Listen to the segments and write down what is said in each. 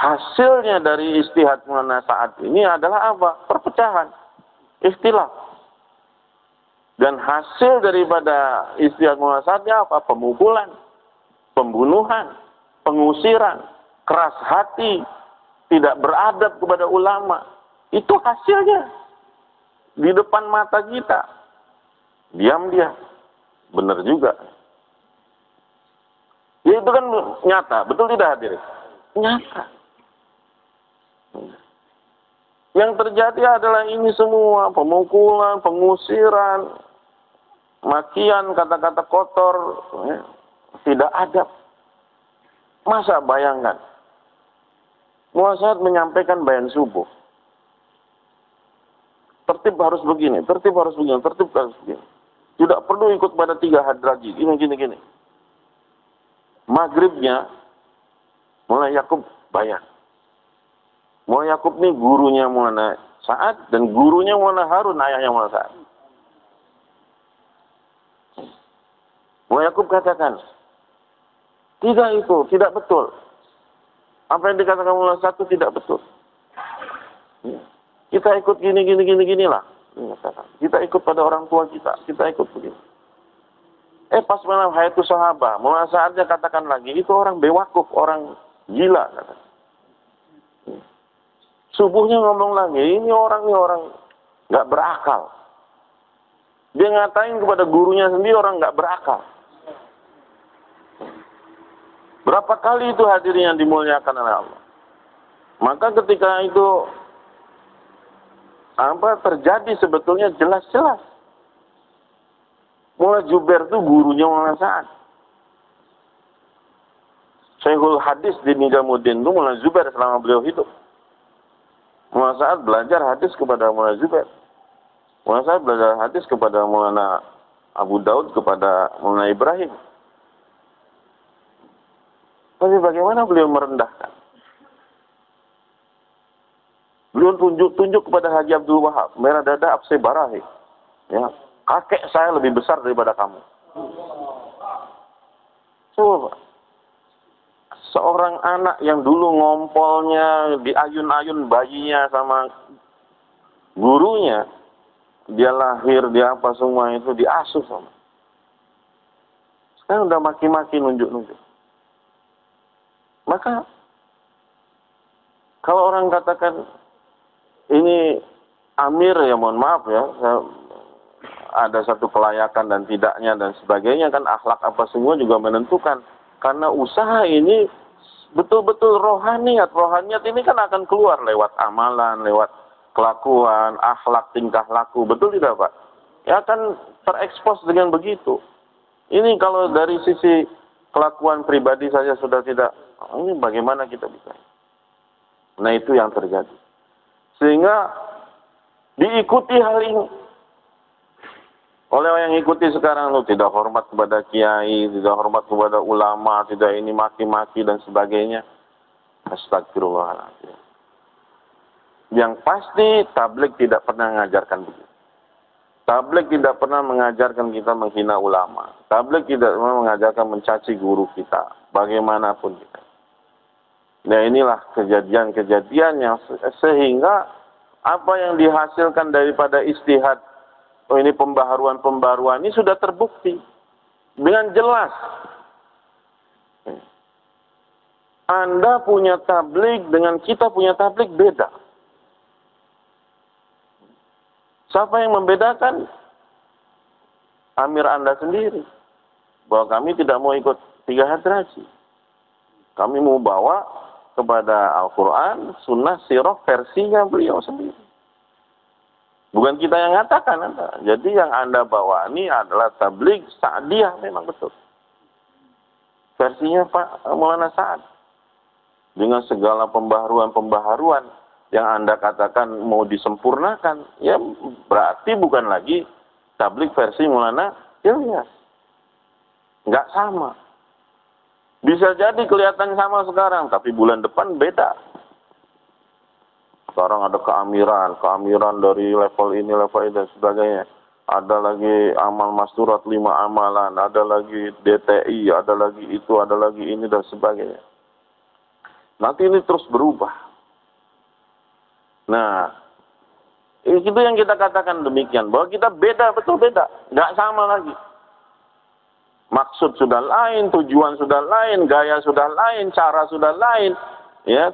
hasilnya dari istihad Maulana Sa'ad ini adalah apa? Perpecahan, ikhtilaf. Dan hasil daripada istihad Maulana Sa'adnya apa? Pemukulan, pembunuhan, pengusiran, keras hati, tidak beradab kepada ulama. Itu hasilnya di depan mata kita. Diam dia. Benar juga. Ya, itu kan nyata, betul tidak hadirin? Nyata. Yang terjadi adalah ini semua, pemukulan, pengusiran, makian, kata-kata kotor, ya, tidak adab. Masa bayangkan, Muazzaz menyampaikan bayan subuh. Tertib harus begini, tertib harus begini, tertib harus begini. Tidak perlu ikut pada 3 hadraji, gini. Maghribnya, mulai Yakub bayan. Mulai Yakub ini gurunya Maulana Sa'ad dan gurunya Maulana Harun, ayahnya Maulana Sa'ad. Mulai Yakub katakan, tidak itu, tidak betul. Apa yang dikatakan Maulana Sa'ad itu tidak betul. Kita ikut gini lah. Kita ikut pada orang tua kita ikut begini. Pas malam Hayatus Sahabah, Maulana Sa'adnya katakan lagi, itu orang bewakuf, orang gila. Kata. Subuhnya ngomong lagi, ini orang nggak berakal. Dia ngatain kepada gurunya sendiri orang nggak berakal. Berapa kali itu hadirin yang dimuliakan oleh Allah. Maka ketika itu apa terjadi sebetulnya jelas-jelas. Mulai Jubair itu gurunya Maulana Sa'ad. Syekhul Hadis di Nizamuddin itu Maulana Zubair selama beliau hidup. Maulana Sa'ad belajar hadis kepada Maulana Zubair. Maulana Sa'ad belajar hadis kepada Maulana Abu Daud, kepada Maulana Ibrahim. Tapi bagaimana beliau merendahkan? Beliau tunjuk kepada Haji Abdul Wahab, merah dada abse barahi. Ya, kakek saya lebih besar daripada kamu. Coba. Seorang anak yang dulu ngompolnya di ayun-ayun bayinya sama gurunya, dia lahir, dia apa semua itu diasuh sama. Sekarang udah maki-maki, nunjuk-nunjuk. Maka kalau orang katakan ini amir, ya mohon maaf ya, ada satu kelayakan dan tidaknya dan sebagainya, kan akhlak apa semua juga menentukan. Karena usaha ini betul-betul rohaniat ini kan akan keluar lewat amalan, lewat kelakuan, akhlak, tingkah laku, betul tidak Pak? Ya akan terekspos dengan begitu. Ini kalau dari sisi kelakuan pribadi saja sudah tidak, ini bagaimana kita bisa? Nah itu yang terjadi. Sehingga diikuti hal ini. Oleh yang ikuti sekarang, lu tidak hormat kepada kiai, tidak hormat kepada ulama, tidak ini maki-maki dan sebagainya. Astagfirullahaladzim. Yang pasti tabligh tidak pernah mengajarkan begitu. Tabligh tidak pernah mengajarkan kita menghina ulama. Tabligh tidak pernah mengajarkan mencaci guru kita, bagaimanapun kita. Nah inilah kejadian-kejadian yang sehingga apa yang dihasilkan daripada istihad, ini pembaharuan-pembaharuan ini sudah terbukti dengan jelas. Anda punya tabligh dengan kita punya tabligh beda. Siapa yang membedakan? Amir Anda sendiri. Bahwa kami tidak mau ikut 3 hadraji. Kami mau bawa kepada Al-Quran, Sunnah, Sirah, versinya beliau sendiri. Bukan kita yang mengatakan Anda. Jadi yang Anda bawa ini adalah tabligh Sa'diyah, memang betul. Versinya Pak Maulana Sa'ad. Dengan segala pembaharuan-pembaharuan yang Anda katakan mau disempurnakan, ya berarti bukan lagi tabligh versi Maulana Ilyas. Enggak sama. Bisa jadi kelihatan sama sekarang, tapi bulan depan beda. Sekarang ada keamiran dari level ini dan sebagainya. Ada lagi amal masturat 5 amalan, ada lagi DTI, ada lagi itu, ada lagi ini dan sebagainya. Nanti ini terus berubah. Nah, itu yang kita katakan demikian, bahwa kita beda, betul beda, nggak sama lagi. Maksud sudah lain, tujuan sudah lain, gaya sudah lain, cara sudah lain, ya,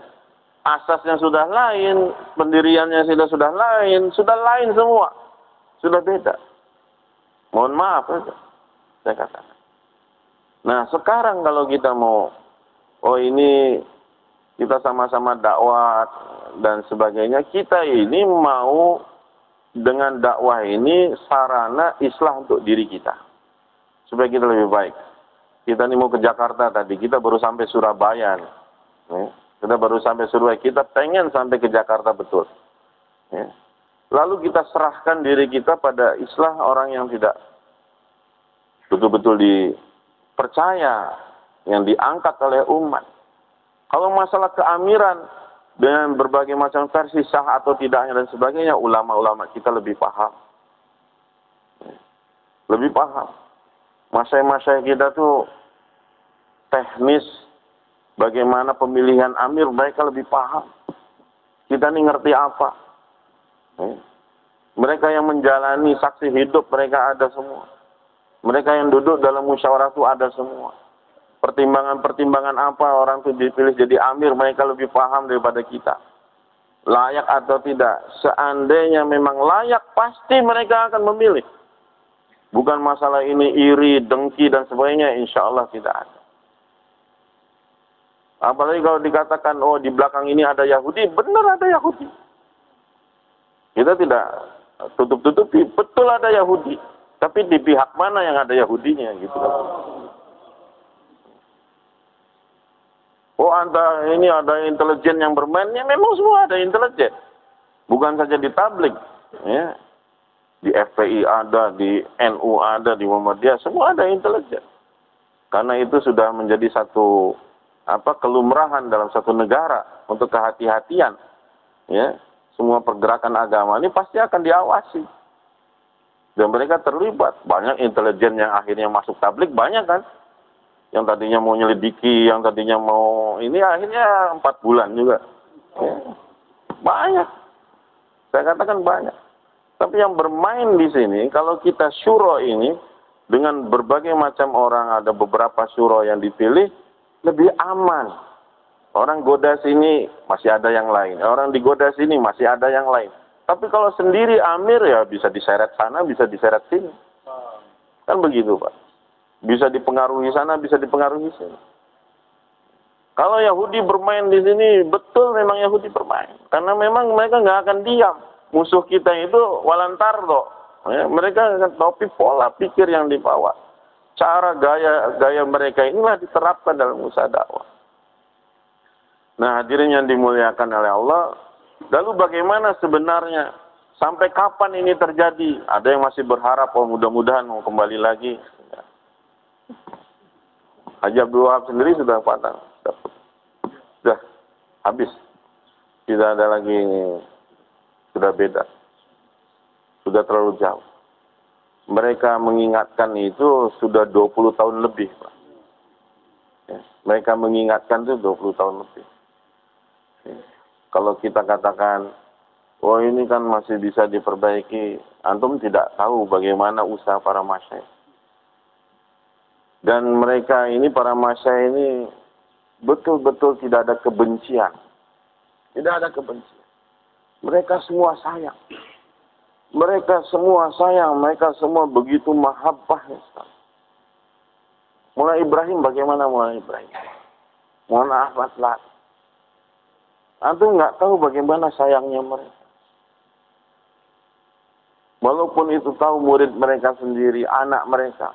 asasnya sudah lain, pendiriannya sudah lain semua, sudah beda. Mohon maaf, saya katakan. Nah, sekarang kalau kita mau, ini kita sama-sama dakwah dan sebagainya, kita ini mau dengan dakwah ini sarana islah untuk diri kita, supaya kita lebih baik. Kita ini mau ke Jakarta tadi, kita baru sampai Surabaya nih. Kita baru sampai Surabaya, kita pengen sampai ke Jakarta betul. Lalu kita serahkan diri kita pada islah orang yang tidak betul-betul dipercaya, yang diangkat oleh umat. Kalau masalah keamiran dengan berbagai macam versi sah atau tidaknya dan sebagainya, ulama-ulama kita lebih paham. Lebih paham. Masyaikh-masyaikh kita tuh teknis bagaimana pemilihan amir, mereka lebih paham. Kita ini ngerti apa. Mereka yang menjalani saksi hidup, mereka ada semua. Mereka yang duduk dalam musyawarah itu ada semua. Pertimbangan-pertimbangan apa orang itu dipilih jadi amir, mereka lebih paham daripada kita. Layak atau tidak. Seandainya memang layak, pasti mereka akan memilih. Bukan masalah ini iri, dengki, dan sebagainya, insya Allah tidak ada. Apalagi kalau dikatakan, di belakang ini ada Yahudi, benar ada Yahudi. Kita tidak tutup-tutupi, betul ada Yahudi. Tapi di pihak mana yang ada Yahudinya, gitu kan. Ini ada intelijen yang bermain, ya memang semua ada intelijen. Bukan saja di tabligh, ya. Di FPI ada, di NU ada, di Muhammadiyah, semua ada intelijen. Karena itu sudah menjadi satu kelumrahan dalam satu negara untuk kehati-hatian. Ya, semua pergerakan agama ini pasti akan diawasi. Dan mereka terlibat. Banyak intelijen yang akhirnya masuk tabligh, banyak kan? Yang tadinya mau nyelidiki, yang tadinya mau ini, akhirnya 4 bulan juga. Ya. Banyak. Saya katakan banyak. Tapi yang bermain di sini, kalau kita syuro ini, dengan berbagai macam orang, ada beberapa syuro yang dipilih, lebih aman. Orang goda sini, masih ada yang lain. Orang digoda sini, masih ada yang lain. Tapi kalau sendiri amir, ya bisa diseret sana, bisa diseret sini. Kan begitu, Pak. Bisa dipengaruhi sana, bisa dipengaruhi sini. Kalau Yahudi bermain di sini, betul memang Yahudi bermain. Karena memang mereka nggak akan diam. Musuh kita itu walantardo. Ya, mereka akan topi pola pikir yang dibawa. Cara gaya mereka inilah diterapkan dalam usaha dakwah. Nah, hadirin yang dimuliakan oleh Allah. Lalu bagaimana sebenarnya? Sampai kapan ini terjadi? Ada yang masih berharap, mudah-mudahan mau kembali lagi. Haji Abdul Wahab sendiri sudah patah. Sudah habis. Tidak ada lagi, sudah beda. Sudah terlalu jauh. Mereka mengingatkan itu sudah 20 tahun lebih, Pak. Ya, mereka mengingatkan itu 20 tahun lebih. Ya. Kalau kita katakan, ini kan masih bisa diperbaiki, antum tidak tahu bagaimana usaha para masyaikh. Dan mereka ini, para masyaikh ini, betul-betul tidak ada kebencian. Tidak ada kebencian. Mereka semua sayang. Mereka semua sayang. Mereka semua begitu mahabbahnya. Mulai Ibrahim, bagaimana mulai Ibrahim? Mohon Ahmad lah. Antum nggak tahu bagaimana sayangnya mereka. Walaupun itu tahu murid mereka sendiri, anak mereka.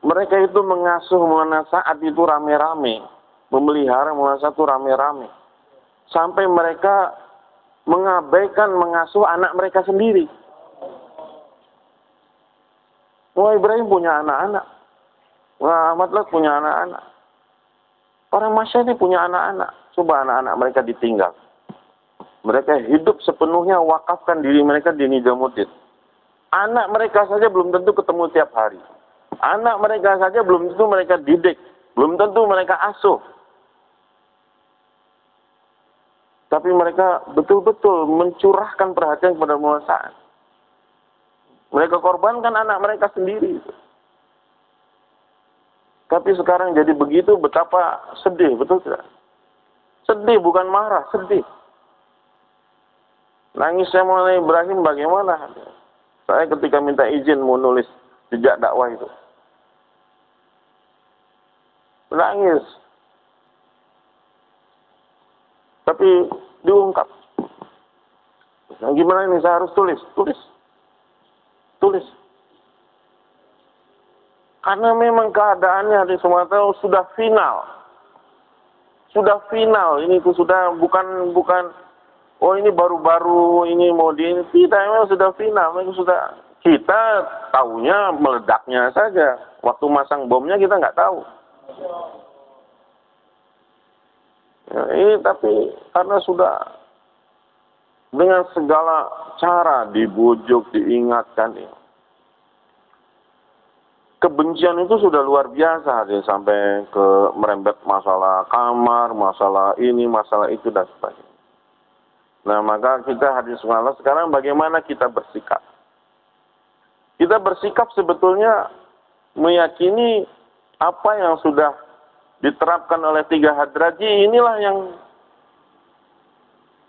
Mereka itu mengasuh Maulana Sa'ad itu rame-rame. Memelihara Maulana Sa'ad itu rame-rame. Sampai mereka mengabaikan mengasuh anak mereka sendiri. Ibrahim punya anak-anak. Ahmad Lat punya anak-anak. Para masyaikh ini punya anak-anak. Coba anak-anak mereka ditinggal. Mereka hidup sepenuhnya wakafkan diri mereka di Nizamuddin. Anak mereka saja belum tentu ketemu tiap hari. Anak mereka saja belum tentu mereka didik. Belum tentu mereka asuh. Tapi mereka betul-betul mencurahkan perhatian kepada penguasaan. Mereka korbankan anak mereka sendiri. Tapi sekarang jadi begitu, betapa sedih, betul tidak? Sedih, bukan marah, sedih. Nangisnya Maulana Ibrahim bagaimana? Saya ketika minta izin mau nulis jejak dakwah itu. Menangis. Tapi diungkap. Nah, gimana ini? Saya harus tulis. Karena memang keadaannya di Sumatera sudah final. Sudah final. Ini tuh sudah bukan oh ini baru-baru ini mau tidak, memang sudah final. Memang sudah, kita tahunya meledaknya saja. Waktu masang bomnya kita nggak tahu. Ya, ini tapi karena sudah dengan segala cara dibujuk, diingatkan. Kebencian itu sudah luar biasa, sampai ke merembet masalah kamar, masalah ini, masalah itu, dan sebagainya. Nah, maka kita hadis malam sekarang bagaimana kita bersikap? Kita bersikap sebetulnya meyakini apa yang sudah diterapkan oleh 3 hadraji, inilah yang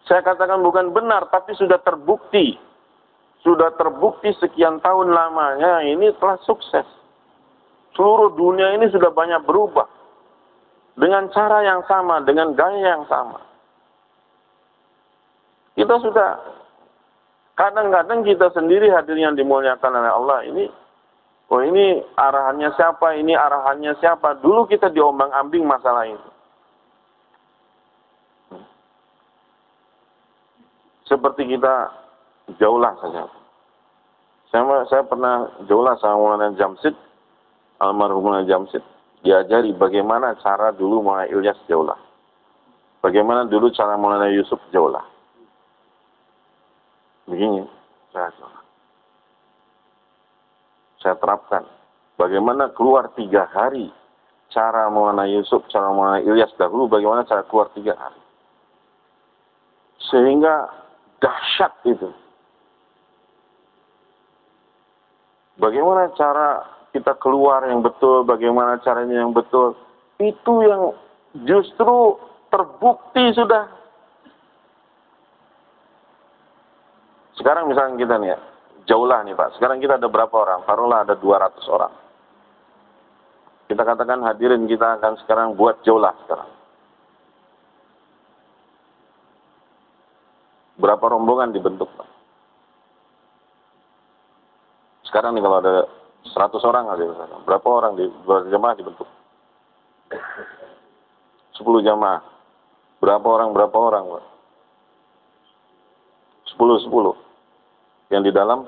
saya katakan bukan benar, tapi sudah terbukti. Sudah terbukti sekian tahun lamanya, ini telah sukses. Seluruh dunia ini sudah banyak berubah. Dengan cara yang sama, dengan gaya yang sama. Kita sudah, kadang-kadang kita sendiri hadirin yang dimuliakan oleh Allah ini, oh ini arahannya siapa, ini arahannya siapa. Dulu kita diombang-ambing masalah ini. Seperti kita jaulah saja. Saya pernah jaulah sama Maulana Jamsid, almarhum Maulana Jamsid. Diajari bagaimana cara dulu Maulana Ilyas jaulah. Bagaimana dulu cara Maulana Yusuf jaulah. Begini, saya terapkan. Bagaimana keluar 3 hari. Cara Maulana Yusuf, cara Maulana Ilyas dahulu, bagaimana cara keluar 3 hari. Sehingga dahsyat itu. Bagaimana cara kita keluar yang betul, bagaimana caranya yang betul. Itu yang justru terbukti sudah. Sekarang misalnya kita nih ya, jaulah nih Pak. Sekarang kita ada berapa orang? Taruhlah ada 200 orang. Kita katakan hadirin kita akan sekarang buat jaulah sekarang. Berapa rombongan dibentuk Pak? Sekarang nih kalau ada 100 orang aja, berapa orang di jamaah dibentuk? 10 jamaah. Berapa orang Pak? 10. Yang di dalam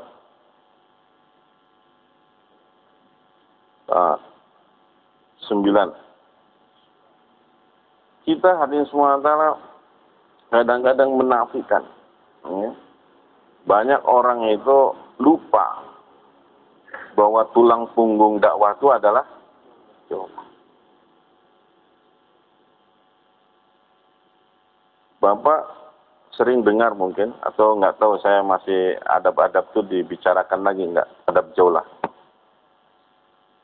9. Kita hadirin semua antara kadang-kadang menafikan. Ya. Banyak orang itu lupa bahwa tulang punggung dakwah itu adalah jamaah. Bapak sering dengar mungkin, atau nggak tahu, saya masih adab-adab itu dibicarakan lagi nggak, adab jaulah.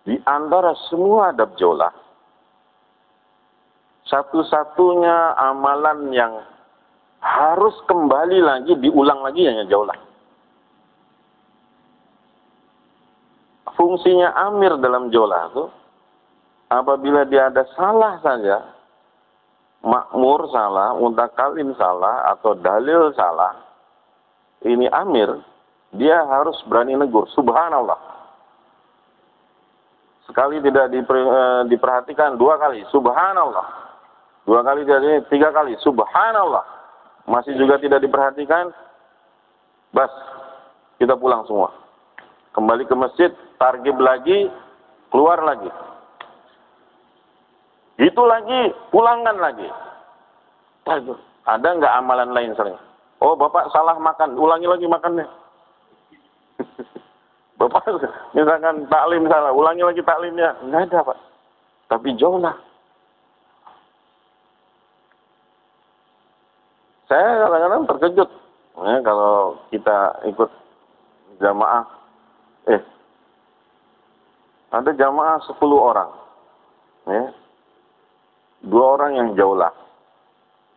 Di antara semua adab jaulah, satu-satunya amalan yang harus kembali lagi, diulang lagi hanya jaulah. Fungsinya amir dalam jaulah itu, apabila dia ada salah saja, makmur salah, mutakalim salah, atau dalil salah, ini amir, dia harus berani negur, subhanallah. Sekali tidak diperhatikan, 2 kali, subhanallah. 2 kali tidak, 3 kali, subhanallah. Masih juga tidak diperhatikan, bas, kita pulang semua. Kembali ke masjid, targib lagi, keluar lagi. Itu lagi, pulangkan lagi. Ada nggak amalan lain sering? Oh, Bapak salah makan, ulangi lagi makannya. Bapak misalkan taklim salah, ulangi lagi taklimnya. Nggak ada Pak. Tapi jauh lah. Saya kadang-kadang terkejut ya, kalau kita ikut jamaah. Ada jamaah 10 orang. Ya. 2 orang yang jaulah.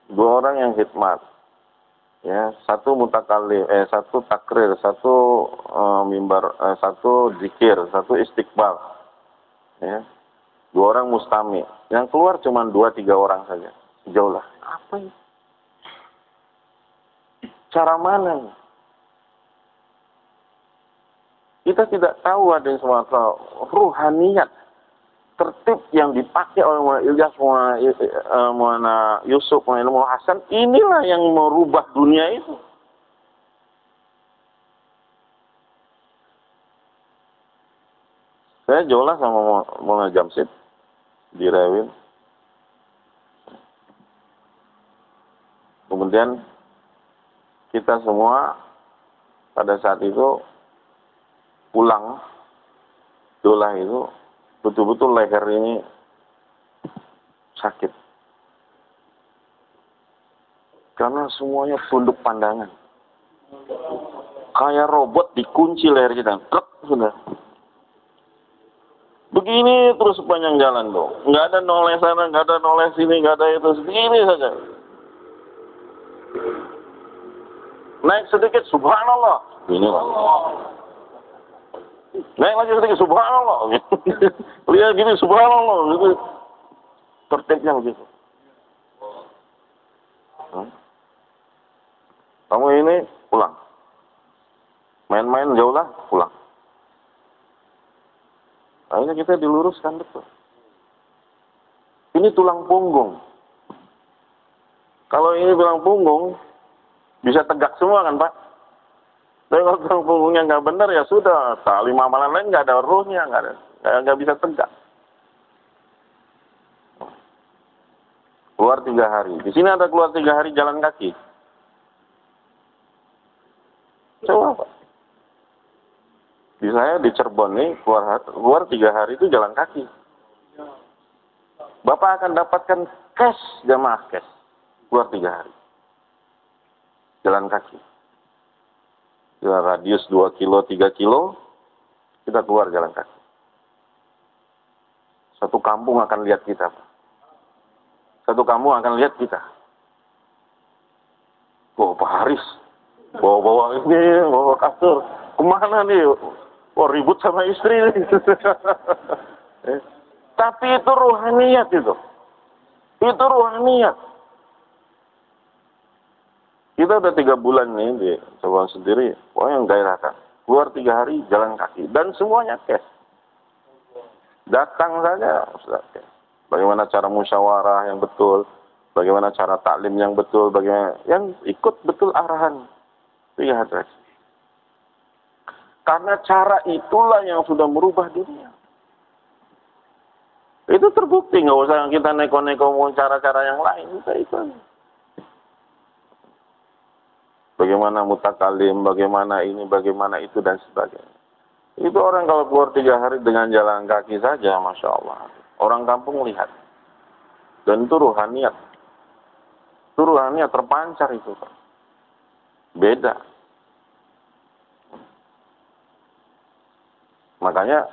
2 orang yang khidmat. Ya, 1 mutakalim, 1 takrir, 1 mimbar, 1 zikir, 1 istiqbal. Ya. 2 orang mustami. Yang keluar cuma 2-3 orang saja. Jauh lah. Apa ini? Cara mana? Kita tidak tahu ada yang semacam ruhaniyat, tertib yang dipakai oleh Maulana Ilyas, Maulana Yusuf, Maulana Hasan, inilah yang merubah dunia itu. Saya jolah sama Maulana Jamsid di Rewin. Kemudian kita semua pada saat itu pulang dolah itu betul-betul leher ini sakit karena semuanya tunduk pandangan, kayak robot dikunci leher kita, sudah begini terus sepanjang jalan tuh, nggak ada noleh sana, nggak ada noleh sini, nggak ada itu, segini saja. Naik sedikit, subhanallah, ini lah. Naik lagi sedikit, subhanallah. Lihat gini, subhanallah. Gitu. Tertibnya begitu. Kamu ini pulang. Main-main jauh lah, pulang. Akhirnya kita diluruskan betul. Ini tulang punggung. Kalau ini tulang punggung, bisa tegak semua kan Pak? Tapi kalau tulang punggungnya nggak benar ya sudah, tali amalan lain nggak ada ruhnya, nggak bisa tegak. Keluar 3 hari. Di sini ada keluar 3 hari jalan kaki. Coba Pak. Di saya di Cirebon nih keluar 3 hari itu jalan kaki. Bapak akan dapatkan cash, jamaah cash. Keluar 3 hari. Jalan kaki. Radius 2 kilo, 3 kilo, kita keluar jalan kaki. Satu kampung akan lihat kita. Satu kampung akan lihat kita. Pak Haris, bawa ini, bawa kasur. Kemana nih? Ribut sama istri nih. Tapi itu ruhaniyat itu. Itu ruhaniyat. Kita udah 3 bulan nih di Cirebon sendiri, yang gairahkan. Keluar 3 hari jalan kaki dan semuanya cash. Datang saja sudah cash. Bagaimana cara musyawarah yang betul, bagaimana cara taklim yang betul, bagaimana yang ikut betul arahan. Lihat saja. Karena cara itulah yang sudah merubah dunia. Itu terbukti, nggak usah kita neko-neko mau cara-cara yang lain. Itu. Bagaimana mutakalim, bagaimana ini, bagaimana itu, dan sebagainya. Itu orang kalau keluar 3 hari dengan jalan kaki saja, Masya Allah. Orang kampung lihat. Dan itu ruhaniyat. Itu ruhaniyat terpancar itu. Beda. Makanya,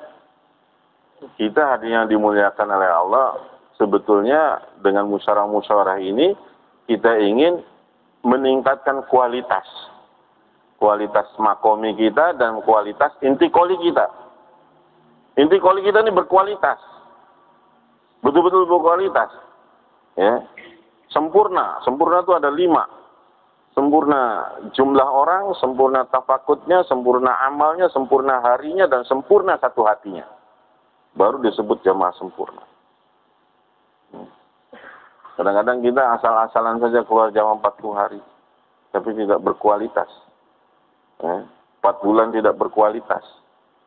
kita hari yang dimuliakan oleh Allah, sebetulnya dengan musyawarah-musyawarah ini, kita ingin meningkatkan kualitas makomi kita dan kualitas intikoli kita. Intikoli kita ini berkualitas, betul-betul berkualitas, ya. Sempurna itu ada 5. Sempurna jumlah orang, sempurna tafakutnya, sempurna amalnya, sempurna harinya, dan sempurna satu hatinya. Baru disebut jamaah sempurna. Kadang-kadang kita asal-asalan saja keluar jamaah 40 hari. Tapi tidak berkualitas. 4 bulan tidak berkualitas.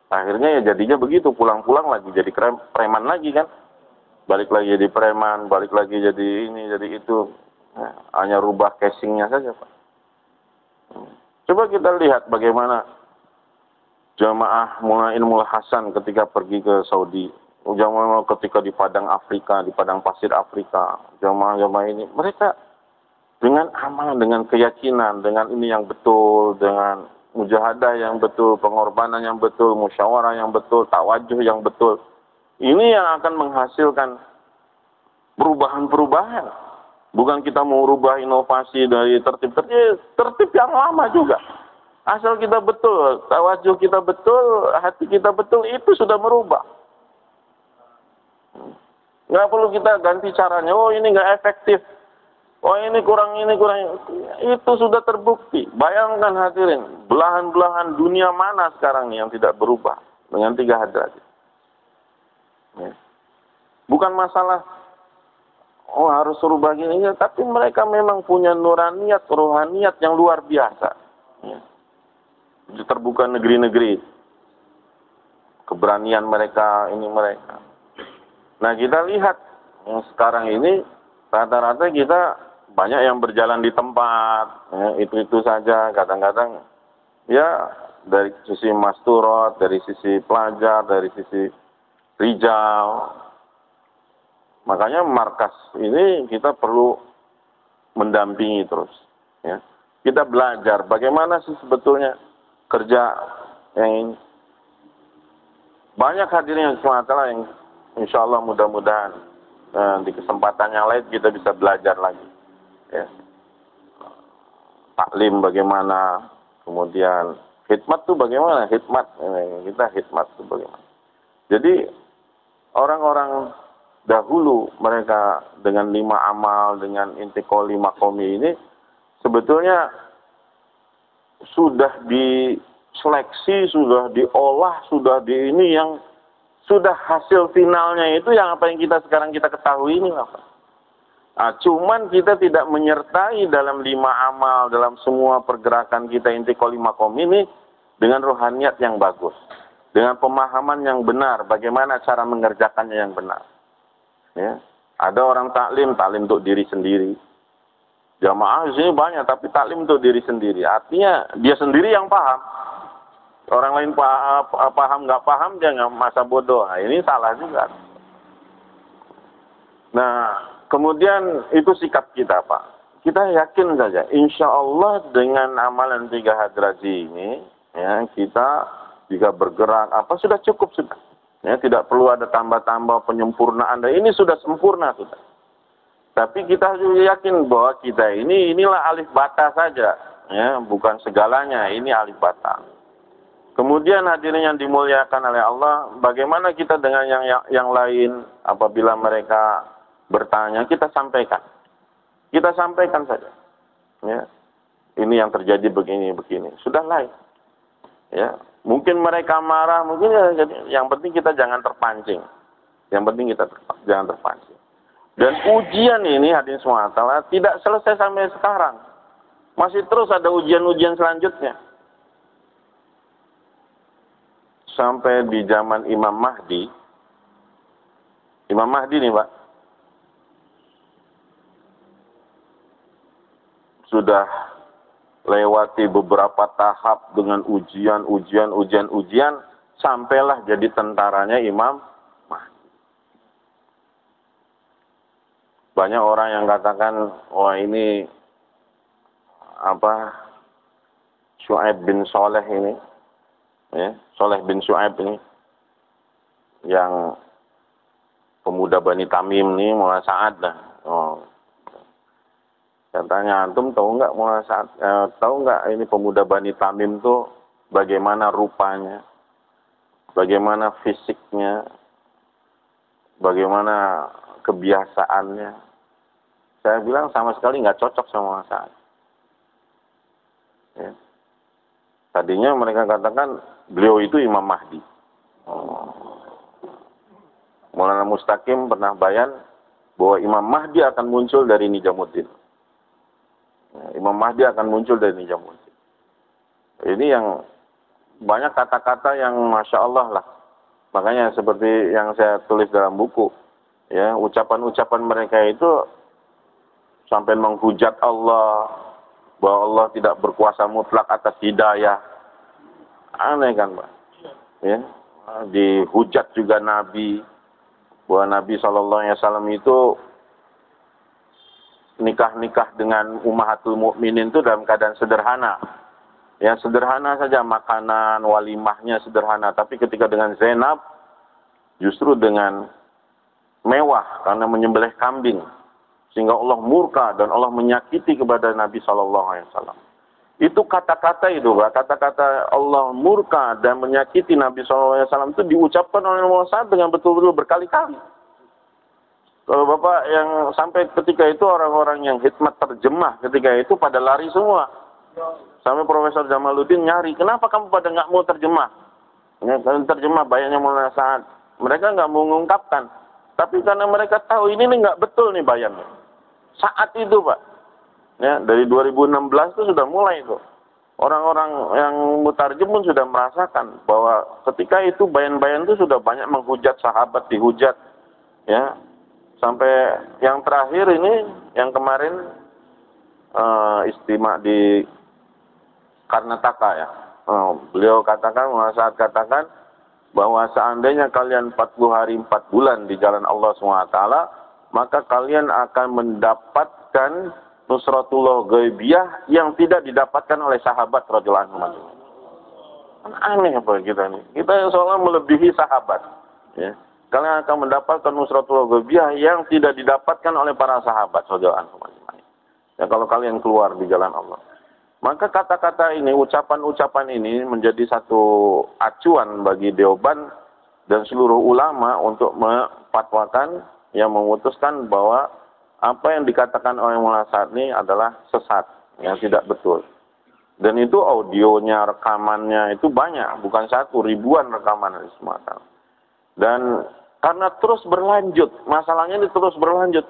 Akhirnya ya jadinya begitu. Pulang-pulang lagi jadi preman lagi kan. Balik lagi jadi preman, balik lagi jadi ini, jadi itu. Hanya rubah casingnya saja Pak. Coba kita lihat bagaimana jamaah Maulana Ilmul Hasan ketika pergi ke Saudi. jamaah ketika di padang Afrika, di padang pasir Afrika, jamaah-jamaah ini, mereka dengan amal, dengan keyakinan, dengan ini yang betul, dengan mujahadah yang betul, pengorbanan yang betul, musyawarah yang betul, tawajuh yang betul. Ini yang akan menghasilkan perubahan-perubahan. Bukan kita mau rubah inovasi dari tertib yang lama juga. Asal kita betul, tawajuh kita betul, hati kita betul, itu sudah merubah. Nggak perlu kita ganti caranya. Oh, ini nggak efektif. Oh, ini kurang. Itu sudah terbukti. Bayangkan hadirin, belahan-belahan dunia mana sekarang yang tidak berubah dengan 3 hadrat. Ya. Bukan masalah harus rubah gini, tapi mereka memang punya nuraniat, rohaniat yang luar biasa. Ya. Terbuka negeri-negeri, keberanian mereka, ini mereka. Nah, kita lihat yang sekarang ini rata-rata kita banyak yang berjalan di tempat, ya, itu saja. Kadang-kadang ya dari sisi masturot, dari sisi pelajar, dari sisi Rijal. Makanya markas ini kita perlu mendampingi terus. Ya. Kita belajar bagaimana sih sebetulnya kerja yang ini. Banyak hadirin yang semata yang insya Allah mudah-mudahan di kesempatan yang lain kita bisa belajar lagi. Ya. Taklim bagaimana, kemudian khidmat tuh bagaimana, kita khidmat tuh bagaimana. Jadi orang-orang dahulu mereka dengan 5 amal, dengan intikal 5 komi ini sebetulnya sudah diseleksi, sudah diolah, sudah di ini yang sudah hasil finalnya itu yang apa yang sekarang kita ketahui ini apa. Nah, cuman kita tidak menyertai dalam 5 amal, dalam semua pergerakan kita intikal 5 komi ini dengan rohaniat yang bagus. Dengan pemahaman yang benar, bagaimana cara mengerjakannya yang benar. Ya. Ada orang taklim untuk diri sendiri. Jamaah di sini banyak, tapi taklim untuk diri sendiri. Artinya dia sendiri yang paham. Orang lain paham nggak paham, dia nggak masa bodoh. Nah, ini salah juga. Nah, kemudian itu sikap kita, Pak. Kita yakin saja, insya Allah dengan amalan 3 hadrati ini, ya, kita jika bergerak sudah cukup sudah. Ya, tidak perlu ada tambah-tambah penyempurnaan. Dan ini sudah sempurna sudah. Tapi kita juga yakin bahwa kita inilah alif bata saja, ya, bukan segalanya. Ini alif bata. Kemudian hadirin yang dimuliakan oleh Allah, bagaimana kita dengan yang lain apabila mereka bertanya, kita sampaikan. Kita sampaikan saja. Ya. Ini yang terjadi begini. Sudah lain. Ya. Mungkin mereka marah, mungkin ya, yang penting kita jangan terpancing. Yang penting kita jangan terpancing. Dan ujian ini hadirin SWT tidak selesai sampai sekarang. Masih terus ada ujian-ujian selanjutnya. Sampai di zaman Imam Mahdi. Imam Mahdi nih, Pak. Sudah lewati beberapa tahap dengan ujian, sampailah jadi tentaranya Imam Mahdi. Banyak orang yang katakan, wah ini Syuaib bin Soleh ini, ya, Soleh bin Syuaib ini, yang pemuda Bani Tamim ini mulai saat dah. Katanya, antum tahu nggak ini pemuda Bani Tamim tuh bagaimana rupanya, bagaimana fisiknya, bagaimana kebiasaannya. Saya bilang sama sekali nggak cocok sama saya. Ya. Tadinya mereka katakan beliau itu Imam Mahdi. Maulana Mustaqim pernah bayan bahwa Imam Mahdi akan muncul dari Nijamuddin. Imam Mahdi akan muncul dari Nijamuddin. Ini yang banyak kata-kata yang Masya Allah lah. Makanya seperti yang saya tulis dalam buku, ya, ucapan-ucapan mereka itu sampai menghujat Allah, bahwa Allah tidak berkuasa mutlak atas hidayah. Aneh kan, Pak? Ya, dihujat juga Nabi. bahwa Nabi SAW itu nikah dengan ummahatul mukminin itu dalam keadaan sederhana. Ya sederhana saja, makanan, walimahnya sederhana. Tapi ketika dengan Zainab, justru dengan mewah karena menyembelih kambing. Sehingga Allah murka dan Allah menyakiti kepada Nabi SAW. Itu kata-kata itu, kata-kata Allah murka dan menyakiti Nabi SAW itu diucapkan oleh Muhammad dengan betul-betul berkali-kali. Kalau Bapak yang sampai ketika itu orang-orang yang hikmat terjemah ketika itu pada lari semua. Sampai Profesor Jamaluddin nyari, kenapa kamu pada nggak mau terjemah? Ya, terjemah bayarnya mulai saat mereka nggak mau mengungkapkan. Tapi karena mereka tahu ini nih nggak betul nih bayannya. Saat itu Pak, ya dari 2016 itu sudah mulai itu. Orang-orang yang mutarjem pun sudah merasakan bahwa ketika itu bayan-bayan itu sudah banyak menghujat sahabat, dihujat, ya. Sampai yang terakhir ini, yang kemarin istimewa di Karnataka ya. Beliau saat katakan bahwa seandainya kalian 40 hari 4 bulan di jalan Allah SWT, maka kalian akan mendapatkan nusratullah ghaibiyah yang tidak didapatkan oleh sahabat radhiyallahu anhum. Aneh apa kita ini? Kita yang seolah melebihi sahabat. Ya. Kalian akan mendapatkan nusratullah ghaibiyah yang tidak didapatkan oleh para sahabat radhiyallahu anhum. Ya, kalau kalian keluar di jalan Allah. Maka kata-kata ini, ucapan-ucapan ini menjadi satu acuan bagi Deoban dan seluruh ulama untuk memfatwakan, yang memutuskan bahwa apa yang dikatakan oleh Maulana Sa'di adalah sesat, yang tidak betul. Dan itu audionya, rekamannya itu banyak, bukan satu, ribuan rekaman di Sumatera. Dan karena terus berlanjut, masalahnya ini terus berlanjut.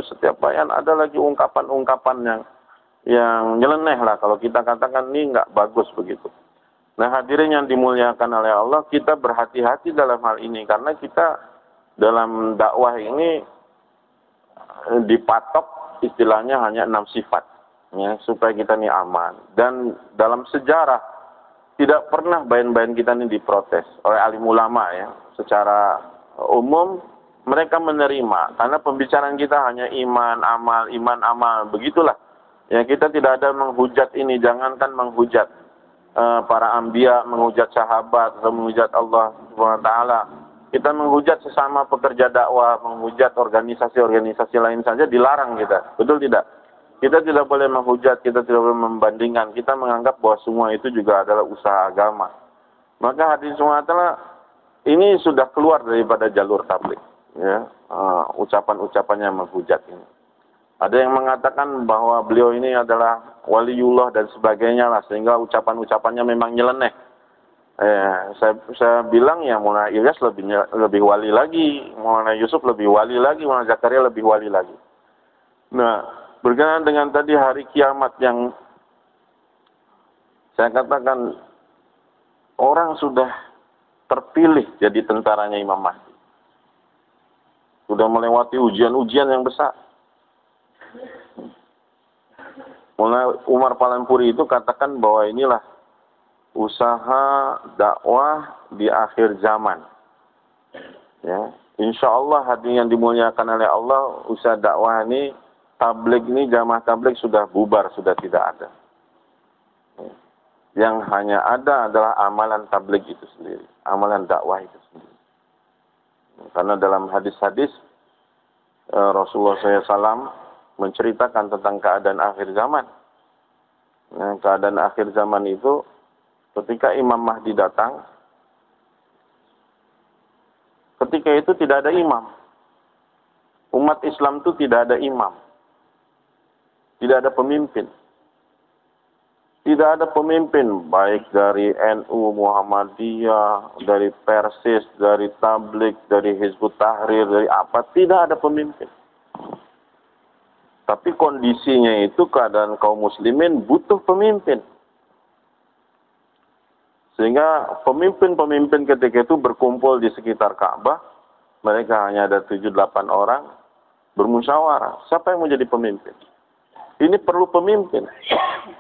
Setiap bayan ada lagi ungkapan-ungkapan yang nyeleneh lah, kalau kita katakan ini nggak bagus begitu. Nah hadirin yang dimuliakan oleh Allah, kita berhati-hati dalam hal ini, karena kita dalam dakwah ini dipatok istilahnya hanya 6 sifat, ya, supaya kita ini aman. Dan dalam sejarah tidak pernah bayan-bayan kita ini diprotes oleh alim ulama ya. Secara umum mereka menerima, karena pembicaraan kita hanya iman, amal, begitulah. Ya, kita tidak ada menghujat ini, jangankan menghujat para anbiya, menghujat sahabat, atau menghujat Allah SWT. Kita menghujat sesama pekerja dakwah, menghujat organisasi-organisasi lain saja dilarang kita. Betul tidak? Kita tidak boleh menghujat, kita tidak boleh membandingkan. Kita menganggap bahwa semua itu juga adalah usaha agama. Maka hadirin semua ini sudah keluar daripada jalur tabligh, ya, ucapan-ucapannya menghujat ini. Ada yang mengatakan bahwa beliau ini adalah waliullah dan sebagainya lah, sehingga ucapan-ucapannya memang nyeleneh. Saya bilang ya Maulana Ilyas lebih wali lagi, Maulana Yusuf lebih wali lagi, Maulana Zakaria lebih wali lagi. Nah, berkenaan dengan tadi hari kiamat yang saya katakan, orang sudah terpilih jadi tentaranya Imam Mahdi. Sudah melewati ujian-ujian yang besar. Mulai Umar Palampuri itu katakan bahwa inilah usaha dakwah di akhir zaman. Ya, insya Allah hadirin yang dimuliakan oleh Allah, usaha dakwah ini, tabligh ini, jamaah tabligh sudah bubar, sudah tidak ada. Yang hanya ada adalah amalan tabligh itu sendiri, amalan dakwah itu sendiri. Karena dalam hadis-hadis Rasulullah SAW menceritakan tentang keadaan akhir zaman. Nah, keadaan akhir zaman itu ketika Imam Mahdi datang, ketika itu tidak ada imam. Umat Islam itu tidak ada imam. Tidak ada pemimpin. Tidak ada pemimpin, baik dari NU, Muhammadiyah, dari Persis, dari Tabligh, dari Hizbut Tahrir, dari apa, tidak ada pemimpin. Tapi kondisinya itu keadaan kaum muslimin butuh pemimpin. Sehingga pemimpin-pemimpin ketika itu berkumpul di sekitar Ka'bah, mereka hanya ada 7-8 orang, bermusyawarah, siapa yang mau jadi pemimpin? Ini perlu pemimpin,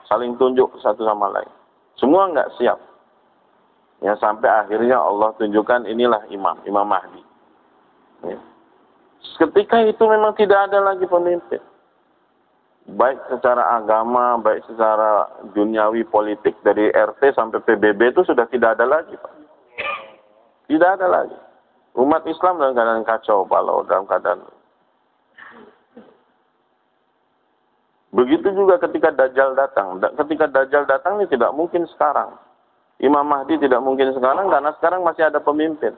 saling tunjuk satu sama lain. Semua nggak siap. Ya, sampai akhirnya Allah tunjukkan inilah Imam Mahdi. Ya. Ketika itu memang tidak ada lagi pemimpin. Baik secara agama, baik secara duniawi politik, dari RT sampai PBB itu sudah tidak ada lagi, Pak. Tidak ada lagi. Umat Islam dalam keadaan kacau balau, dalam keadaan. Begitu juga ketika Dajjal datang. Ketika Dajjal datang ini tidak mungkin sekarang. Imam Mahdi tidak mungkin sekarang karena sekarang masih ada pemimpin.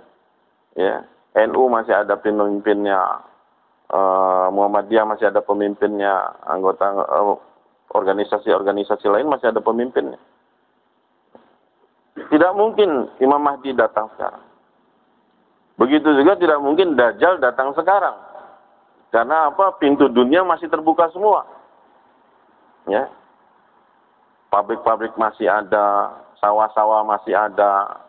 Ya, NU masih ada pemimpinnya. Muhammadiyah masih ada pemimpinnya, anggota organisasi-organisasi lain masih ada pemimpinnya. Tidak mungkin Imam Mahdi datang sekarang. Begitu juga tidak mungkin Dajjal datang sekarang. Karena apa? Pintu dunia masih terbuka semua. Ya. Pabrik-pabrik masih ada, sawah-sawah masih ada,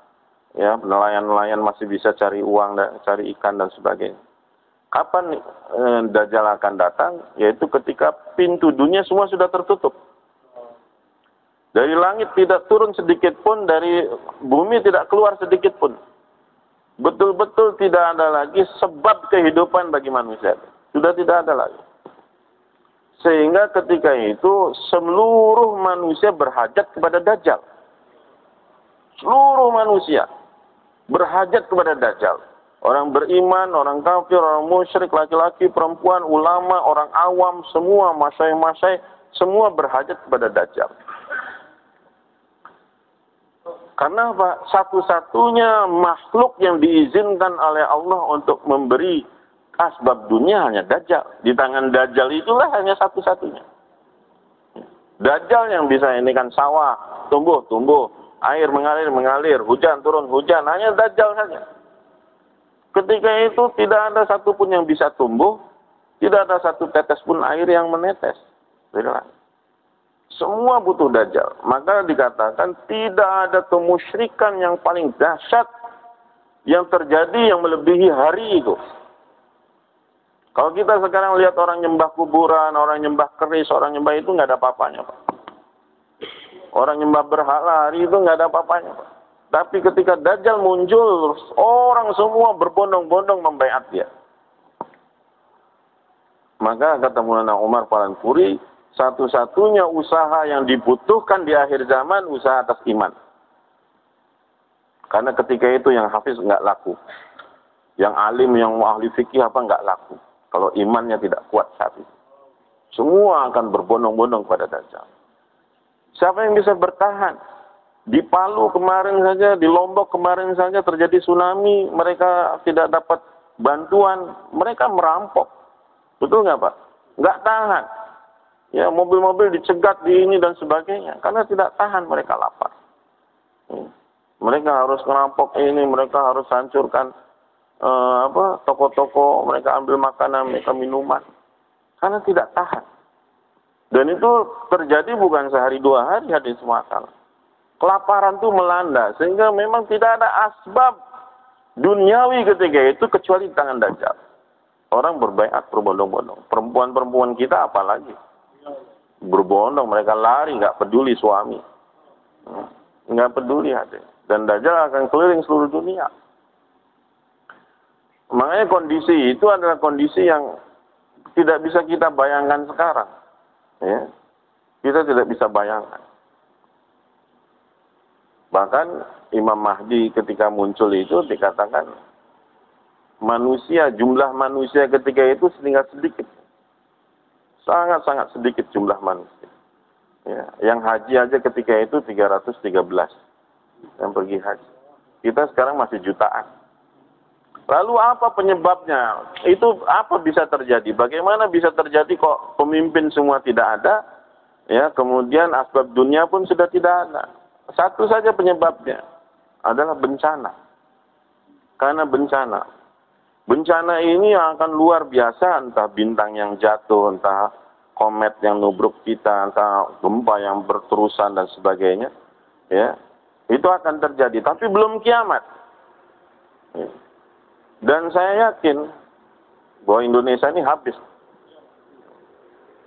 ya, nelayan-nelayan masih bisa cari uang, cari ikan dan sebagainya. Kapan Dajjal akan datang? Yaitu ketika pintu dunia semua sudah tertutup. Dari langit tidak turun sedikit pun, dari bumi tidak keluar sedikit pun. Betul-betul tidak ada lagi sebab kehidupan bagi manusia. Sudah tidak ada lagi. Sehingga ketika itu seluruh manusia berhajat kepada Dajjal. Seluruh manusia berhajat kepada Dajjal. Orang beriman, orang kafir, orang musyrik, laki-laki, perempuan, ulama, orang awam, semua masyai-masyai, semua berhajat kepada Dajjal. Karena apa? Satu-satunya makhluk yang diizinkan oleh Allah untuk memberi asbab dunia hanya Dajjal. Di tangan Dajjal itulah hanya satu-satunya. Dajjal yang bisa ini kan sawah, tumbuh, air mengalir, hujan turun, hujan, hanya Dajjal saja. Ketika itu tidak ada satupun yang bisa tumbuh, tidak ada satu tetes pun air yang menetes. Semua butuh Dajjal. Maka dikatakan tidak ada kemusyrikan yang paling dahsyat yang terjadi yang melebihi hari itu. Kalau kita sekarang lihat orang nyembah kuburan, orang nyembah keris, orang nyembah itu nggak ada apa-apanya, Pak. Orang nyembah berhala hari itu nggak ada apa-apanya, Pak. Tapi ketika Dajjal muncul, orang semua berbondong-bondong membaiat dia. Maka kata Maulana Umar Palankuri, satu-satunya usaha yang dibutuhkan di akhir zaman, usaha atas iman. Karena ketika itu yang hafiz nggak laku. Yang alim, yang ahli fikih apa nggak laku. Kalau imannya tidak kuat saat itu. Semua akan berbondong-bondong pada Dajjal. Siapa yang bisa bertahan? Di Palu kemarin saja, di Lombok kemarin saja terjadi tsunami, mereka tidak dapat bantuan, mereka merampok. Betul nggak, Pak? Nggak tahan. Ya, mobil-mobil dicegat di ini dan sebagainya, karena tidak tahan, mereka lapar. Mereka harus merampok ini, mereka harus hancurkan toko-toko, mereka ambil makanan, mereka minuman, karena tidak tahan. Dan itu terjadi bukan sehari dua hari, hadis muatal. Kelaparan itu melanda, sehingga memang tidak ada asbab duniawi ketika itu kecuali di tangan Dajjal. Orang berbaiat berbondong-bondong. Perempuan-perempuan kita apalagi berbondong, mereka lari, nggak peduli suami, nggak peduli hati. Dan Dajjal akan keliling seluruh dunia. Makanya kondisi itu adalah kondisi yang tidak bisa kita bayangkan sekarang. Ya, kita tidak bisa bayangkan. Bahkan Imam Mahdi ketika muncul itu dikatakan manusia, jumlah manusia ketika itu tinggal sedikit. Sangat-sangat sedikit jumlah manusia. Ya, yang haji aja ketika itu 313 yang pergi haji. Kita sekarang masih jutaan. Lalu apa penyebabnya? Itu apa bisa terjadi? Bagaimana bisa terjadi kok pemimpin semua tidak ada? Ya, kemudian asbab dunia pun sudah tidak ada. Satu saja penyebabnya adalah bencana. Karena bencana. Bencana ini akan luar biasa, entah bintang yang jatuh, entah komet yang nubruk kita, entah gempa yang berterusan dan sebagainya. Ya, itu akan terjadi, tapi belum kiamat. Ya. Dan saya yakin bahwa Indonesia ini habis.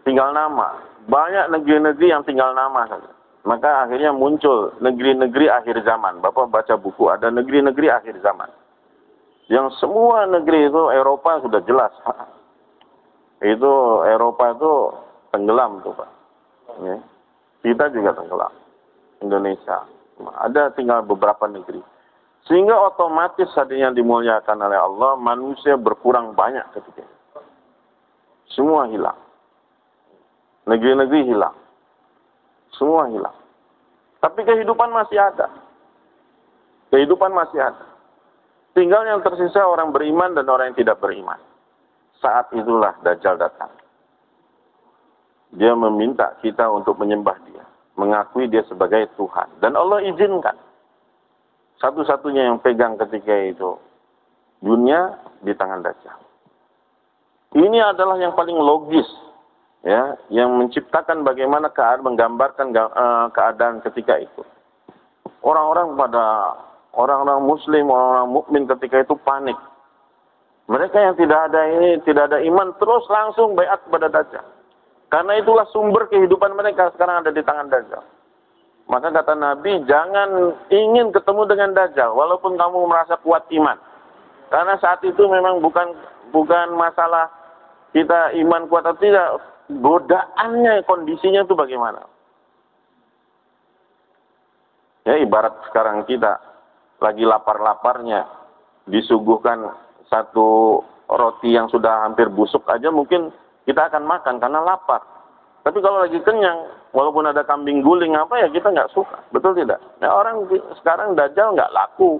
Tinggal nama. Banyak negeri-negeri yang tinggal nama saja. Maka akhirnya muncul negeri-negeri akhir zaman. Bapak baca buku, ada negeri-negeri akhir zaman. Yang semua negeri itu, Eropa sudah jelas. Itu Eropa itu tenggelam tuh Pak. Ya. Kita juga tenggelam. Indonesia. Ada tinggal beberapa negeri. Sehingga otomatis tadinya dimuliakan oleh Allah, manusia berkurang banyak ketika itu. Semua hilang. Negeri-negeri hilang. Semua hilang. Tapi kehidupan masih ada. Kehidupan masih ada. Tinggal yang tersisa orang beriman dan orang yang tidak beriman. Saat itulah Dajjal datang. Dia meminta kita untuk menyembah dia. Mengakui dia sebagai Tuhan. Dan Allah izinkan. Satu-satunya yang pegang ketika itu dunia di tangan Dajjal. Ini adalah yang paling logis, ya, yang menciptakan bagaimana keadaan, menggambarkan keadaan ketika itu. Orang-orang Muslim, orang-orang mukmin ketika itu panik. Mereka yang tidak ada iman terus langsung baiat kepada Dajjal. Karena itulah sumber kehidupan mereka sekarang ada di tangan Dajjal. Maka kata Nabi, jangan ingin ketemu dengan Dajjal, walaupun kamu merasa kuat iman. Karena saat itu memang bukan masalah kita iman kuat atau tidak, godaannya, kondisinya itu bagaimana. Ya ibarat sekarang kita lagi lapar-laparnya, disuguhkan satu roti yang sudah hampir busuk aja, mungkin kita akan makan karena lapar. Tapi kalau lagi kenyang, walaupun ada kambing guling apa ya kita nggak suka, betul tidak? Ya orang sekarang Dajjal nggak laku,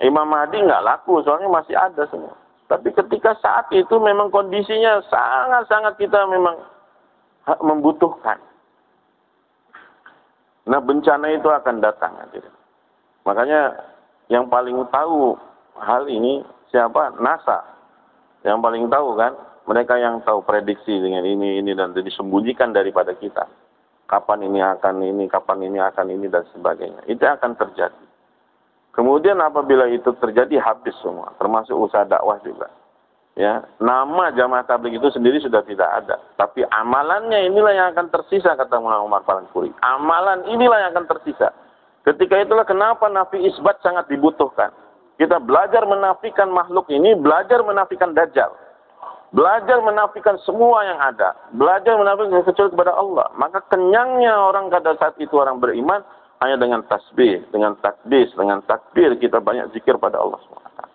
Imam Mahdi nggak laku, soalnya masih ada semua. Tapi ketika saat itu memang kondisinya sangat-sangat kita memang membutuhkan. Nah bencana itu akan datang. Makanya yang paling tahu hal ini siapa? NASA. Yang paling tahu kan? Mereka yang tahu prediksi dengan ini dan disembunyikan daripada kita. Kapan ini akan ini, kapan ini akan ini dan sebagainya. Itu akan terjadi. Kemudian apabila itu terjadi habis semua, termasuk usaha dakwah juga. Ya, nama Jamaah Tabligh itu sendiri sudah tidak ada, tapi amalannya inilah yang akan tersisa kata Muhammad Umar Palankuri. Amalan inilah yang akan tersisa. Ketika itulah kenapa nafi isbat sangat dibutuhkan. Kita belajar menafikan makhluk ini, belajar menafikan Dajjal. Belajar menafikan semua yang ada. Belajar menafikan kecuali kepada Allah. Maka kenyangnya orang pada saat itu orang beriman hanya dengan tasbih, dengan takdis, dengan takbir kita banyak zikir pada Allah SWT.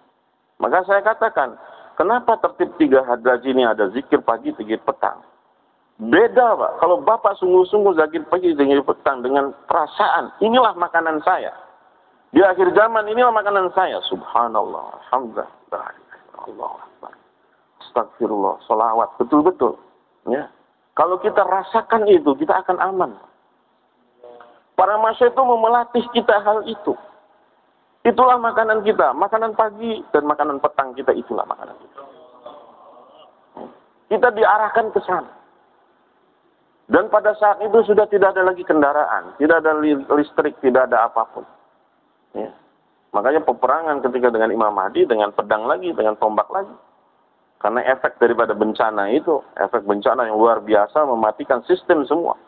Maka saya katakan, kenapa tertib 3 hadraj ini ada zikir pagi, zikir petang? Beda Pak. Kalau Bapak sungguh-sungguh zikir pagi, zikir petang dengan perasaan, inilah makanan saya. Di akhir zaman inilah makanan saya. Subhanallah, alhamdulillah, Allah Akbar. Astagfirullah, salawat, betul-betul. Ya. Kalau kita rasakan itu, kita akan aman. Para masyayikh itu memelatih kita hal itu. Itulah makanan kita. Makanan pagi dan makanan petang kita, itulah makanan kita. Kita diarahkan ke sana. Dan pada saat itu sudah tidak ada lagi kendaraan. Tidak ada listrik, tidak ada apapun. Ya. Makanya peperangan ketika dengan Imam Mahdi, dengan pedang lagi, dengan tombak lagi. Karena efek daripada bencana itu, efek bencana yang luar biasa mematikan sistem semua.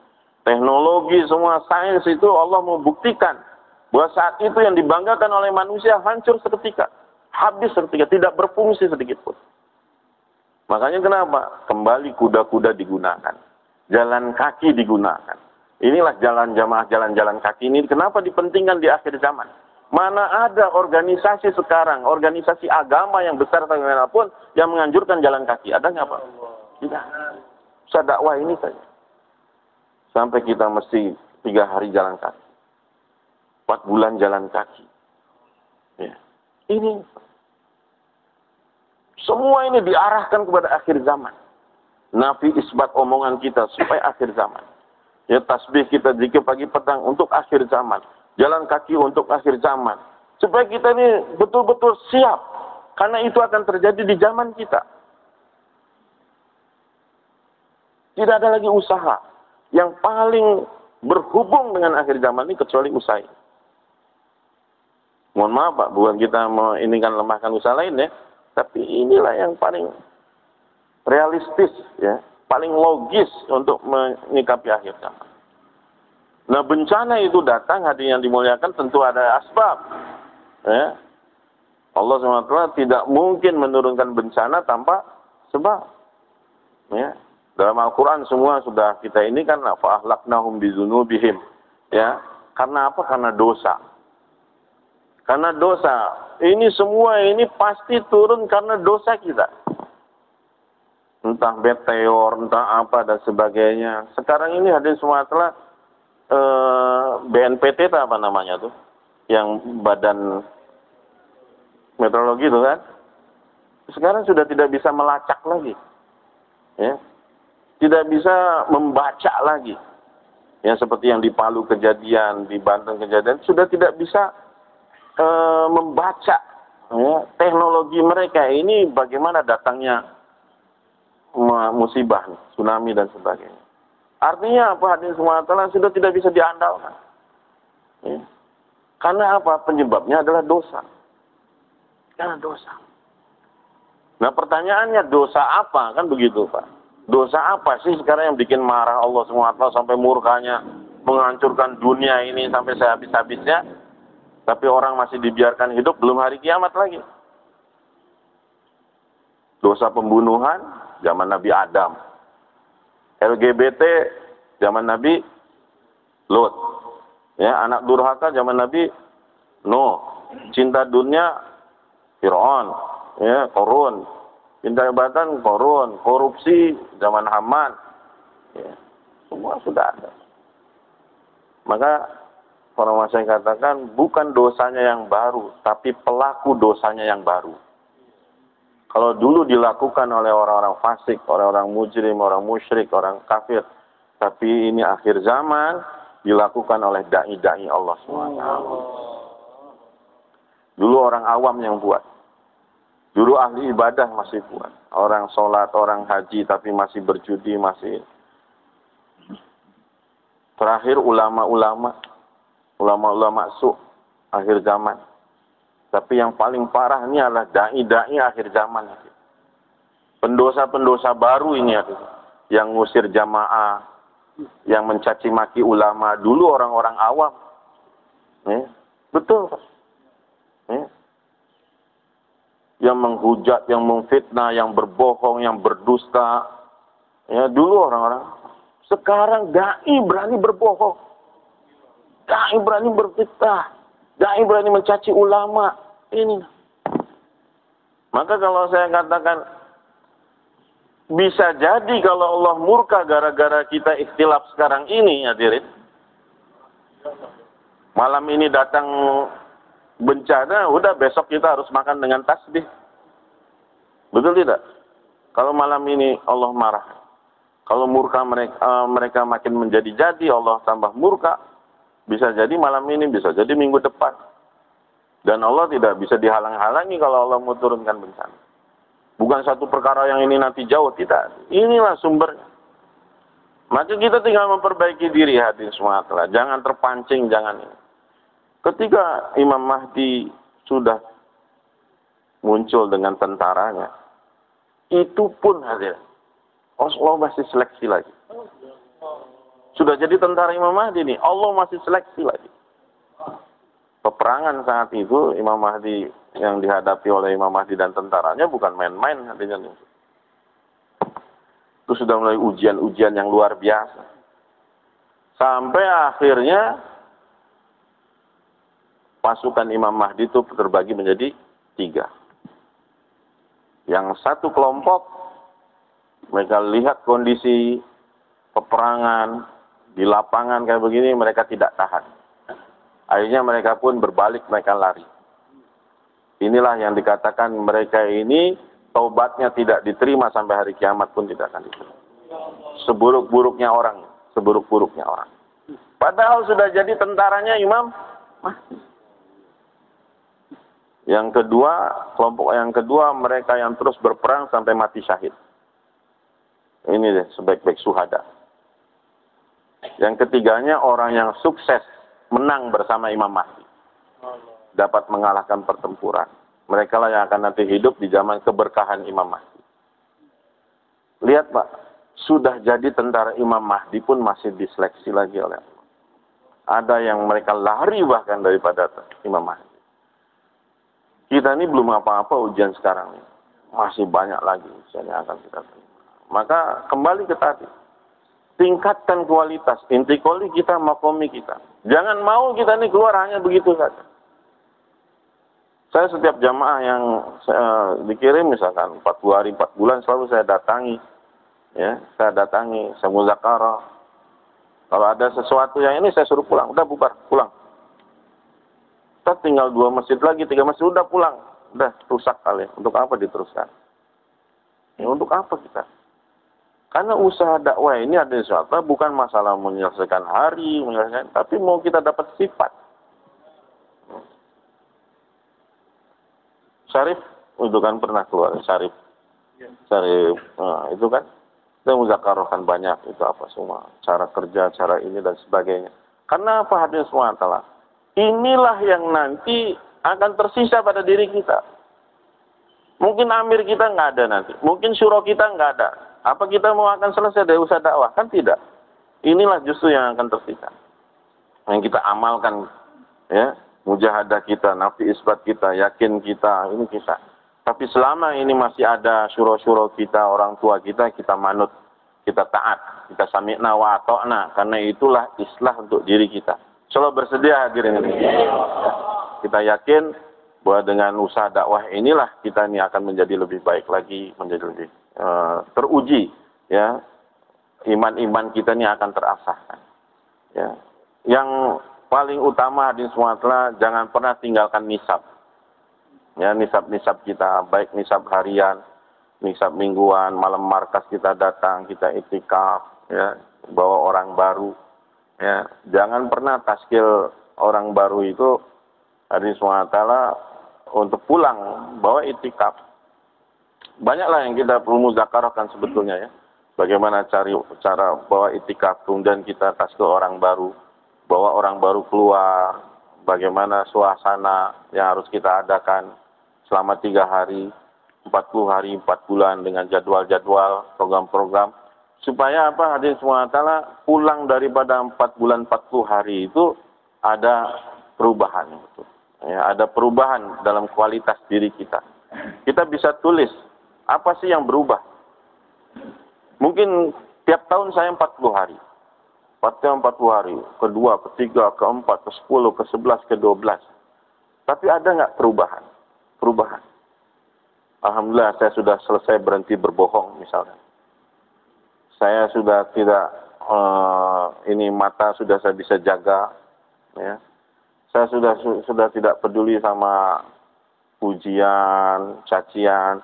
Teknologi semua, sains itu Allah membuktikan bahwa saat itu yang dibanggakan oleh manusia hancur seketika. Habis seketika, tidak berfungsi sedikit pun. Makanya kenapa? Kembali kuda-kuda digunakan. Jalan kaki digunakan. Inilah jalan jamaah, jalan-jalan kaki ini. Kenapa dipentingkan di akhir zaman? Mana ada organisasi sekarang, organisasi agama yang besar pun yang menganjurkan jalan kaki. Ada nggak Pak? Tidak. Usaha dakwah ini saja. Sampai kita mesti 3 hari jalan kaki. 4 bulan jalan kaki. Ya. Ini. Semua ini diarahkan kepada akhir zaman. Nafi isbat omongan kita supaya akhir zaman. Ya tasbih kita zikir pagi petang untuk akhir zaman. Jalan kaki untuk akhir zaman. Supaya kita ini betul-betul siap. Karena itu akan terjadi di zaman kita. Tidak ada lagi usaha yang paling berhubung dengan akhir zaman ini kecuali usaha ini. Mohon maaf Pak, bukan kita ini kan lemahkan usaha lain ya. Tapi inilah yang paling realistis ya. Paling logis untuk menyikapi akhir zaman. Nah bencana itu datang, hadirin yang dimuliakan tentu ada asbab. Ya. Allah SWT tidak mungkin menurunkan bencana tanpa sebab. Ya. Dalam Al-Quran semua sudah kita ini kan fa'ahlaknahum bizunubihim. Ya. Karena apa? Karena dosa. Karena dosa. Ini semua ini pasti turun karena dosa kita. Entah meteor, entah apa dan sebagainya. Sekarang ini hadirin semua telah BNPT apa namanya tuh? Yang badan meteorologi itu kan, sekarang sudah tidak bisa melacak lagi, ya, tidak bisa membaca lagi, ya seperti yang di Palu kejadian, di Banten kejadian, sudah tidak bisa membaca, ya, teknologi mereka ini bagaimana datangnya musibah, tsunami dan sebagainya. Artinya apa? Hadirin semua telah sudah tidak bisa diandalkan, ya. Karena apa? Penyebabnya adalah dosa. Karena dosa. Nah pertanyaannya dosa apa? Kan begitu Pak. Dosa apa sih sekarang yang bikin marah Allah SWT sampai murkanya menghancurkan dunia ini sampai sehabis-habisnya. Tapi orang masih dibiarkan hidup, belum hari kiamat lagi. Dosa pembunuhan zaman Nabi Adam. LGBT zaman Nabi Lot. Ya, anak durhaka zaman Nabi Nuh. Cinta dunia Fir'aun, ya, Korun, cinta jabatan Korun, korupsi zaman Haman, ya, semua sudah ada. Maka para saya katakan bukan dosanya yang baru, tapi pelaku dosanya yang baru. Kalau dulu dilakukan oleh orang-orang fasik, orang-orang mujrim, orang musyrik, orang kafir, tapi ini akhir zaman dilakukan oleh dai-dai Allah SWT. Dulu orang awam yang buat. Dulu ahli ibadah masih buat. Orang sholat, orang haji, tapi masih berjudi, masih. Terakhir ulama-ulama su, akhir zaman. Tapi yang paling parah ini adalah dai-dai akhir zaman. Pendosa-pendosa baru ini yang ngusir jamaah, yang mencaci maki ulama. Dulu orang-orang awam. Ya, betul. Ya. Yang menghujat, yang memfitnah, yang berbohong, yang berdusta. Ya, dulu orang-orang. Sekarang dai berani berbohong. Dai berani berfitnah. Dai berani mencaci ulama. Ini. Maka kalau saya katakan bisa jadi kalau Allah murka gara-gara kita ikhtilaf sekarang ini, hadirin. Malam ini datang bencana, udah besok kita harus makan dengan tasbih. Betul tidak? Kalau malam ini Allah marah. Kalau murka mereka makin menjadi-jadi, Allah tambah murka. Bisa jadi malam ini, bisa jadi minggu depan. Dan Allah tidak bisa dihalang-halangi kalau Allah mau turunkan bencana. Bukan satu perkara yang ini nanti jauh, tidak. Inilah sumbernya. Maka kita tinggal memperbaiki diri hadirin semua. Jangan terpancing, jangan ini. Ketika Imam Mahdi sudah muncul dengan tentaranya, itu pun hadir. Allah masih seleksi lagi. Sudah jadi tentara Imam Mahdi nih, Allah masih seleksi lagi. Peperangan saat itu Imam Mahdi yang dihadapi oleh Imam Mahdi dan tentaranya bukan main-main hadirin. Itu sudah mulai ujian-ujian yang luar biasa. Sampai akhirnya pasukan Imam Mahdi itu terbagi menjadi 3. Yang satu kelompok, mereka lihat kondisi peperangan di lapangan kayak begini, mereka tidak tahan. Akhirnya mereka pun berbalik, mereka lari. Inilah yang dikatakan mereka ini, taubatnya tidak diterima sampai hari kiamat pun tidak akan diterima. Seburuk-buruknya orang. Padahal sudah jadi tentaranya Imam Mahdi. Yang kedua, kelompok yang kedua, mereka yang terus berperang sampai mati syahid. Ini deh, sebaik-baik syuhada. Yang ketiganya, orang yang sukses menang bersama Imam Mahdi. Dapat mengalahkan pertempuran. Mereka lah yang akan nanti hidup di zaman keberkahan Imam Mahdi. Lihat Pak, sudah jadi tentara Imam Mahdi pun masih diseleksi lagi oleh Allah. Ada yang mereka lari bahkan daripada Imam Mahdi. Kita ini belum apa-apa ujian sekarang ini. Masih banyak lagi ujian yang akan kita terima. Maka kembali ke tadi. Tingkatkan kualitas. Intikoli kita, makomi kita. Jangan mau kita ini keluar hanya begitu saja. Saya setiap jamaah yang dikirim misalkan 40 hari, 4 bulan selalu saya datangi. Ya, saya datangi, saya muzakarah. Kalau ada sesuatu yang ini saya suruh pulang. Udah bubar, pulang. Kita tinggal 2 masjid lagi, 3 masjid, udah pulang. Udah rusak kali. Untuk apa diteruskan? Ya, untuk apa kita? Karena usaha dakwah ini ada sesuatu, bukan masalah menyelesaikan hari, tapi mau kita dapat sifat. Syarif, itu kan pernah keluar, Syarif. Syarif, nah, itu kan. Kita muzakarahkan banyak, itu apa semua. Cara kerja, cara ini dan sebagainya. Karena apa hadirin semua telah? Inilah yang nanti akan tersisa pada diri kita. Mungkin amir kita nggak ada nanti. Mungkin syuro kita nggak ada. Apa kita mau akan selesai dari usaha dakwah? Kan tidak. Inilah justru yang akan tersisa. Yang kita amalkan. Ya, mujahadah kita, nafi isbat kita, yakin kita, ini kita. Tapi selama ini masih ada syuro-syuro kita, orang tua kita manut, kita taat, kita sami'na wa ata'na. Karena itulah islah untuk diri kita. Insyaallah bersedia hadirin ini. Kita yakin bahwa dengan usaha dakwah inilah kita ini akan menjadi lebih baik lagi, menjadi lebih teruji, ya. Iman-iman kita ini akan terasahkan. Ya. Yang paling utama hadirin semua jangan pernah tinggalkan nisab. Ya, nisab-nisab kita, baik nisab harian, nisab mingguan, malam markas kita datang, kita itikaf, ya, bawa orang baru. Ya, jangan pernah taskil orang baru itu hadirin semua untuk pulang bawa itikaf. Banyaklah yang kita perlu muzakarahkan sebetulnya, ya. Bagaimana cara bawa itikaf, kemudian kita taskil orang baru, bawa orang baru keluar, bagaimana suasana yang harus kita adakan selama 3 hari, 40 hari, 4 bulan dengan jadwal-jadwal, program-program. Supaya apa hadirin semua pulang daripada 4 bulan 40 hari itu ada perubahan. Ya, ada perubahan dalam kualitas diri kita. Kita bisa tulis, apa sih yang berubah? Mungkin tiap tahun saya 40 hari. 40 hari, kedua, ketiga, keempat, ke-10, ke-11, ke-12. Tapi ada nggak perubahan? Perubahan. Alhamdulillah saya sudah selesai berhenti berbohong misalnya. Saya sudah tidak, ini mata sudah saya bisa jaga. Ya. Saya sudah tidak peduli sama pujian, cacian.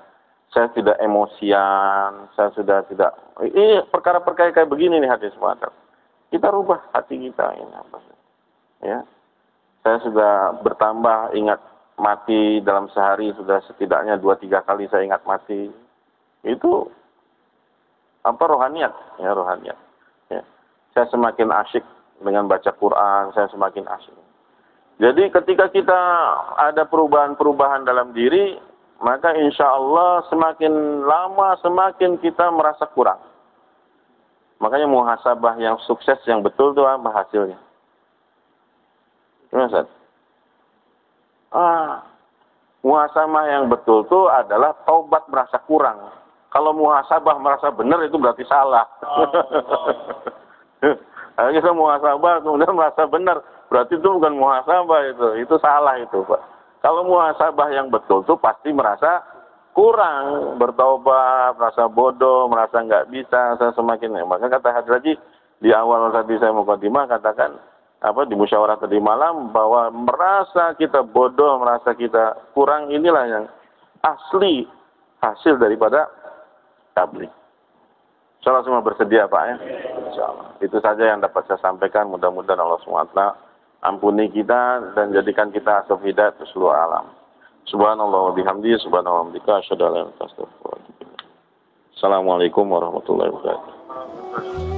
Saya tidak emosian. Saya sudah tidak, ini perkara-perkara kayak begini nih hati semua. Kita rubah hati kita ini apa? Ya. Saya sudah bertambah ingat mati dalam sehari, sudah setidaknya 2-3 kali saya ingat mati. Itu apa rohaniat, ya rohaniat. Ya. Saya semakin asyik dengan baca Quran, saya semakin asyik. Jadi ketika kita ada perubahan-perubahan dalam diri, maka insya Allah semakin lama semakin kita merasa kurang. Makanya muhasabah yang sukses, yang betul itu apa hasilnya? Gimana Ustaz? Muhasabah yang betul itu adalah taubat merasa kurang. Kalau muhasabah merasa benar itu berarti salah. Kalau kita muhasabah kemudian merasa benar, berarti itu bukan muhasabah itu salah itu, Pak. Kalau muhasabah yang betul itu pasti merasa kurang, bertaubat, merasa bodoh, merasa nggak bisa, saya semakin. Maka kata Hadir Haji di awal tadi saya mukadimah katakan di musyawarah tadi malam bahwa merasa kita bodoh, merasa kita kurang, inilah yang asli hasil daripada tabligh. Insyaallah semua bersedia Pak ya. Insyaallah. Itu saja yang dapat saya sampaikan. Mudah-mudahan Allah SWT ampuni kita dan jadikan kita asal hidayah seluruh alam. Subhanallah wa bihamdihi, subhanallah wa bihamdika, asyhadu an la ilaha illa anta, astaghfiruka wa atubu ilaik. Assalamualaikum warahmatullahi wabarakatuh.